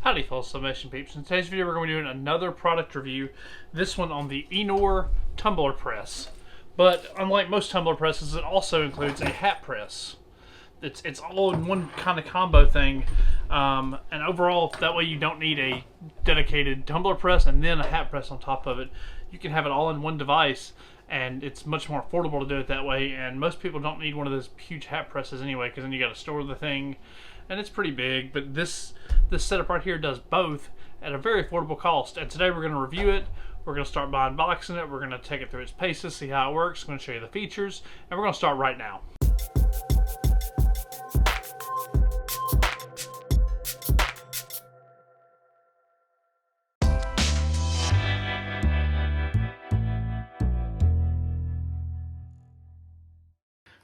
Howdy fellow sublimation peeps. In today's video we're going to be doing another product review. This one on the Eenour tumbler press. But unlike most tumbler presses, it also includes a hat press. It's all in one kind of combo thing. And overall, that way you don't need a dedicated tumbler press and then a hat press on top of it. You can have it all in one device, and it's much more affordable to do it that way. And most people don't need one of those huge hat presses anyway, because then you got to store the thing. And it's pretty big, but this setup right here does both at a very affordable cost. And today we're going to review it. We're going to start by unboxing it. We're going to take it through its paces, see how it works. I'm going to show you the features, and we're going to start right now.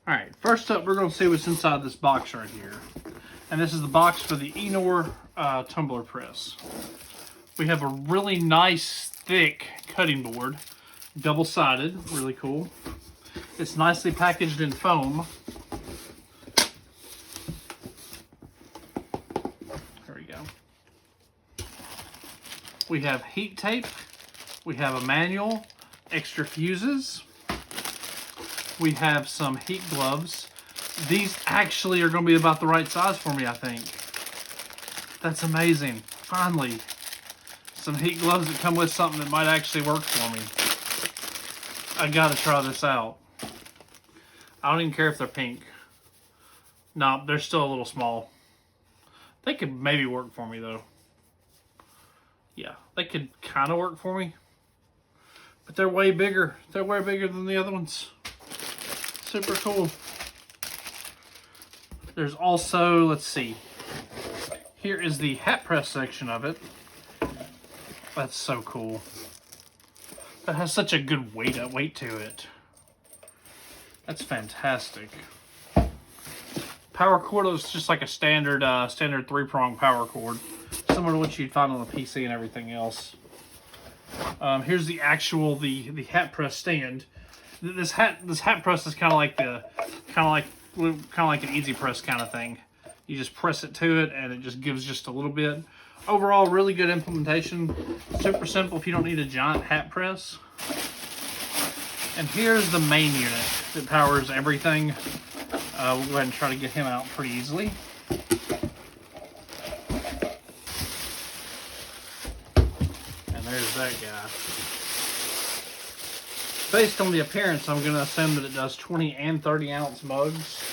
Alright, first up we're going to see what's inside this box right here. And this is the box for the Eenour tumbler press. We have a really nice, thick cutting board. Double-sided, really cool. It's nicely packaged in foam. There we go. We have heat tape. We have a manual, extra fuses. We have some heat gloves. These actually are going to be about the right size for me, I think. That's amazing. Finally, some heat gloves that come with something that might actually work for me. I gotta try this out. I don't even care if they're pink. No, they're still a little small. They could maybe work for me though. Yeah, they could kind of work for me. But they're way bigger. They're way bigger than the other ones. Super cool. There's also, let's see, here is the hat press section of it. That's so cool. That has such a good weight to it. That's fantastic. Power cord is just like a standard 3-prong power cord, similar to what you'd find on the PC and everything else. Here's the actual the hat press stand. This hat press is kind of like an easy press kind of thing. You just press it to it and it just gives just a little bit. Overall, really good implementation. Super simple if you don't need a giant hat press. And here's the main unit that powers everything. We'll go ahead and try to get him out pretty easily. And there's that guy. Based on the appearance, I'm going to assume that it does 20 and 30 ounce mugs.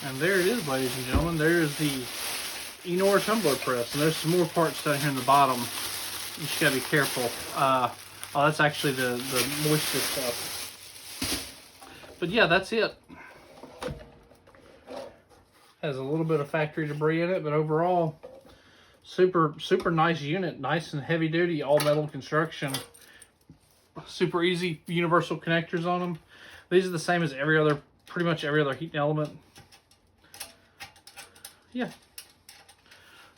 And there it is, ladies and gentlemen. There's the Eenour tumbler press. And there's some more parts down here in the bottom. You just got to be careful. Oh, that's actually the moisture stuff. But yeah, that's it. Has a little bit of factory debris in it, but overall, super nice unit. Nice and heavy duty, all metal construction. Super easy universal connectors on them. These are the same as pretty much every other heating element. Yeah,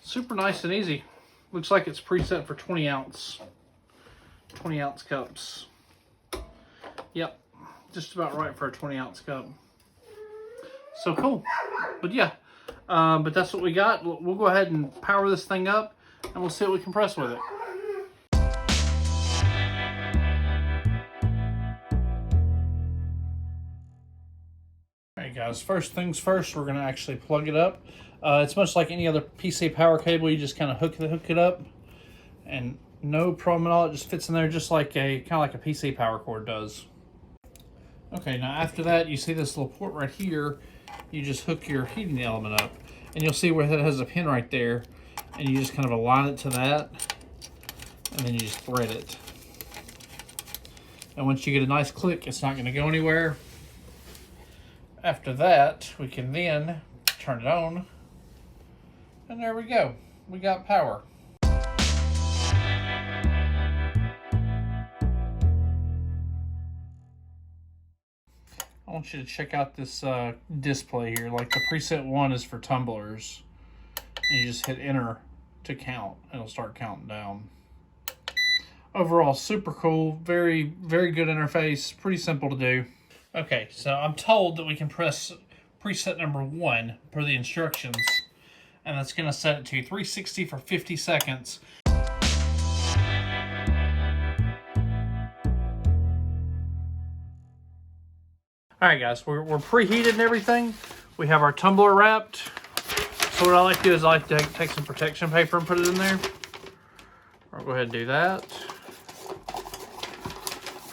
super nice and easy. Looks like it's preset for 20 ounce cups. Yep, just about right for a 20 ounce cup. So cool. But yeah, but that's what we got. We'll go ahead and power this thing up and we'll see what we can press with it. Alright guys, first things first, we're going to actually plug it up. It's much like any other PC power cable. You just kind of hook it up, and no problem at all. It just fits in there just like kind of like a PC power cord does. Okay, now after that, you see this little port right here. You just hook your heating element up, and you'll see where it has a pin right there, and you just kind of align it to that, and then you just thread it. And once you get a nice click, it's not going to go anywhere. After that, we can then turn it on, and there we go. We got power. I want you to check out this display here. Like the preset 1 is for tumblers. And you just hit enter to count. It'll start counting down. Overall, super cool. Very good interface. Pretty simple to do. Okay, so I'm told that we can press preset number 1 per the instructions. and that's going to set it to 360 for 50 seconds. Alright guys, we're preheated and everything. We have our tumbler wrapped. So what I like to do is I like to take some protection paper and put it in there. I'll go ahead and do that.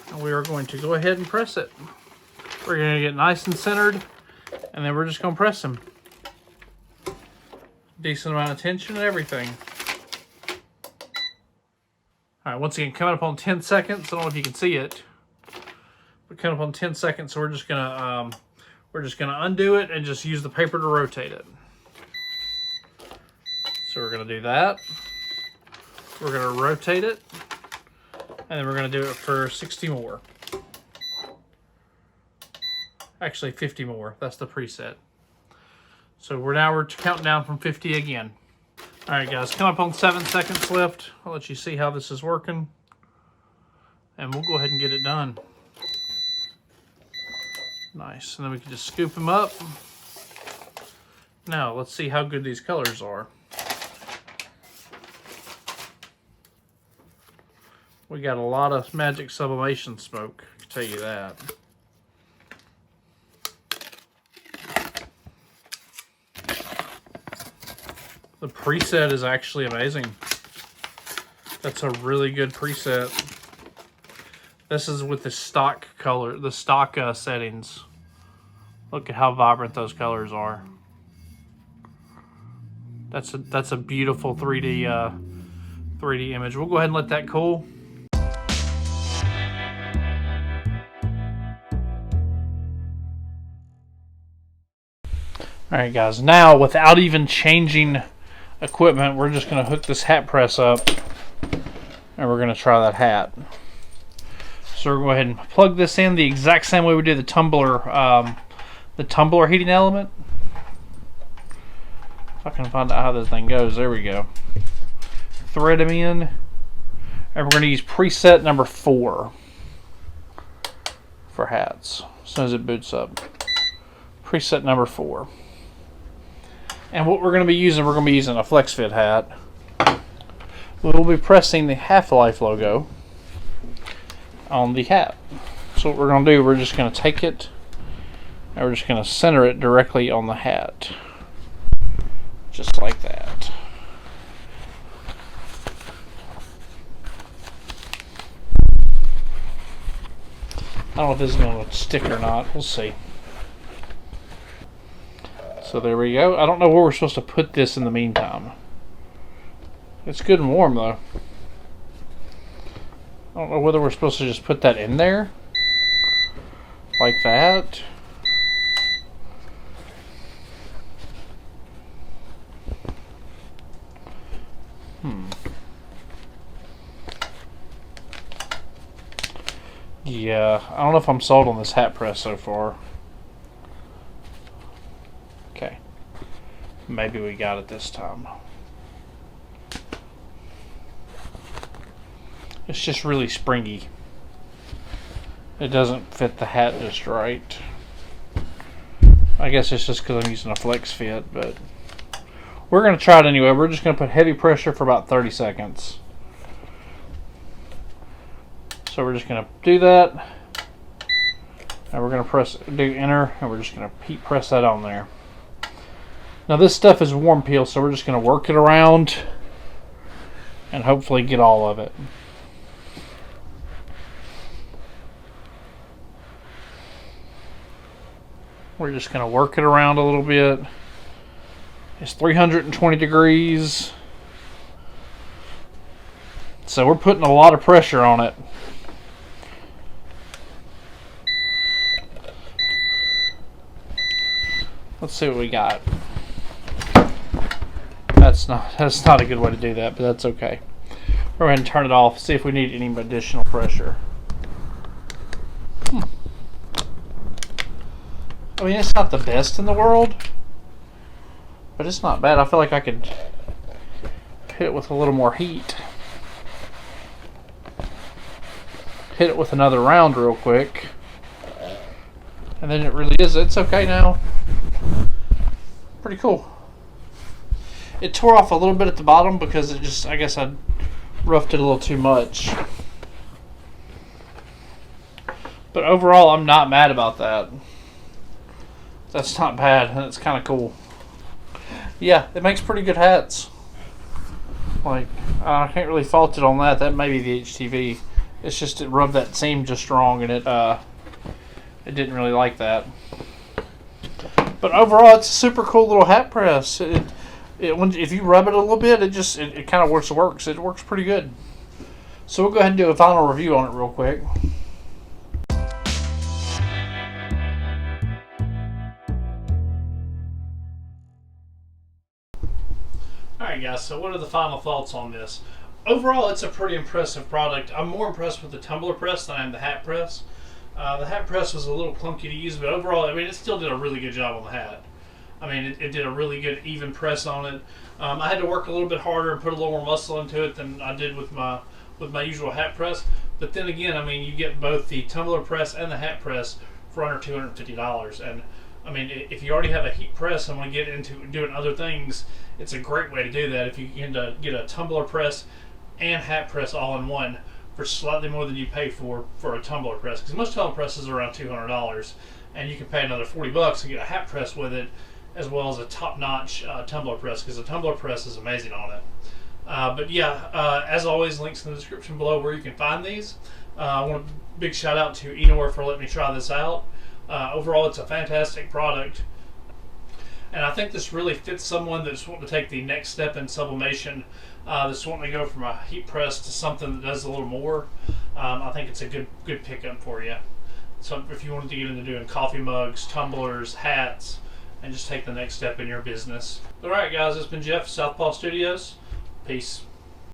And we are going to go ahead and press it. We're going to get nice and centered, and then we're just going to press them. Decent amount of tension and everything. Alright, once again, coming up on 10 seconds. I don't know if you can see it. But coming up on 10 seconds, so we're just gonna undo it and just use the paper to rotate it. So we're gonna do that. We're gonna rotate it, and then we're gonna do it for 60 more. Actually, 50 more. That's the preset. So we're counting down from 50 again. All right, guys, come up on 7 seconds left. I'll let you see how this is working, and we'll go ahead and get it done. Nice, and then we can just scoop them up. Now, let's see how good these colors are. We got a lot of magic sublimation smoke, I can tell you that. The preset is actually amazing. That's a really good preset. This is with the stock color, the stock settings. Look at how vibrant those colors are. That's a beautiful 3D image. We'll go ahead and let that cool. All right, guys. Now, without even changing equipment, we're just going to hook this hat press up, and we're going to try that hat. So we're going to go ahead and plug this in the exact same way we did the tumbler heating element. If I can find out how this thing goes, there we go. Thread them in, and we're going to use preset number 4 for hats as soon as it boots up. Preset number 4. And what we're going to be using a flex fit hat. We'll be pressing the Half-Life logo on the hat. So what we're going to do, we're just going to take it and we're just going to center it directly on the hat. Just like that. I don't know if this is going to stick or not. We'll see. So there we go. I don't know where we're supposed to put this in the meantime. It's good and warm though. I don't know whether we're supposed to just put that in there. Like that. Yeah, I don't know if I'm sold on this hat press so far. Okay. Maybe we got it this time. It's just really springy. It doesn't fit the hat just right. I guess it's just because I'm using a flex fit, but we're going to try it anyway. We're just going to put heavy pressure for about 30 seconds. So we're just going to do that. And we're going to do enter, and we're just going to heat press that on there. Now this stuff is warm peel, so we're just going to work it around and hopefully get all of it. We're just going to work it around a little bit. It's 320 degrees. So we're putting a lot of pressure on it. Let's see what we got. That's not a good way to do that, but that's okay. We're going to turn it off, see if we need any additional pressure. I mean, it's not the best in the world, but it's not bad. I feel like I could hit it with a little more heat. Hit it with another round real quick. And then it's okay now. Pretty cool. It tore off a little bit at the bottom because it just, I guess I roughed it a little too much. But overall, I'm not mad about that. That's not bad, and it's kind of cool. Yeah, it makes pretty good hats. Like, I can't really fault it on that. That may be the HTV. It's just it rubbed that seam just wrong, and it didn't really like that. But overall, it's a super cool little hat press. If you rub it a little bit, it kind of works. It works pretty good. So we'll go ahead and do a final review on it real quick. Alright guys, so what are the final thoughts on this? Overall, it's a pretty impressive product. I'm more impressed with the tumbler press than I am the hat press. The hat press was a little clunky to use, but overall, I mean, it still did a really good job on the hat. I mean, it did a really good even press on it. I had to work a little bit harder and put a little more muscle into it than I did with my usual hat press. But then again, I mean, you get both the tumbler press and the hat press for under $250. And I mean, if you already have a heat press and want to get into doing other things, it's a great way to do that. If you can get a tumbler press and hat press all in one for slightly more than you pay for a tumbler press, because most tumbler presses are around $200, and you can pay another $40 to get a hat press with it, as well as a top-notch tumbler press, because the tumbler press is amazing on it. But yeah, as always, links in the description below where you can find these. I want a big shout out to Eenour for letting me try this out. Overall, it's a fantastic product, and I think this really fits someone that's wanting to take the next step in sublimation, that's wanting to go from a heat press to something that does a little more. I think it's a good pickup for you. So if you wanted to get into doing coffee mugs, tumblers, hats, and just take the next step in your business. Alright guys, it's been Jeff, Southpaw Studios. Peace.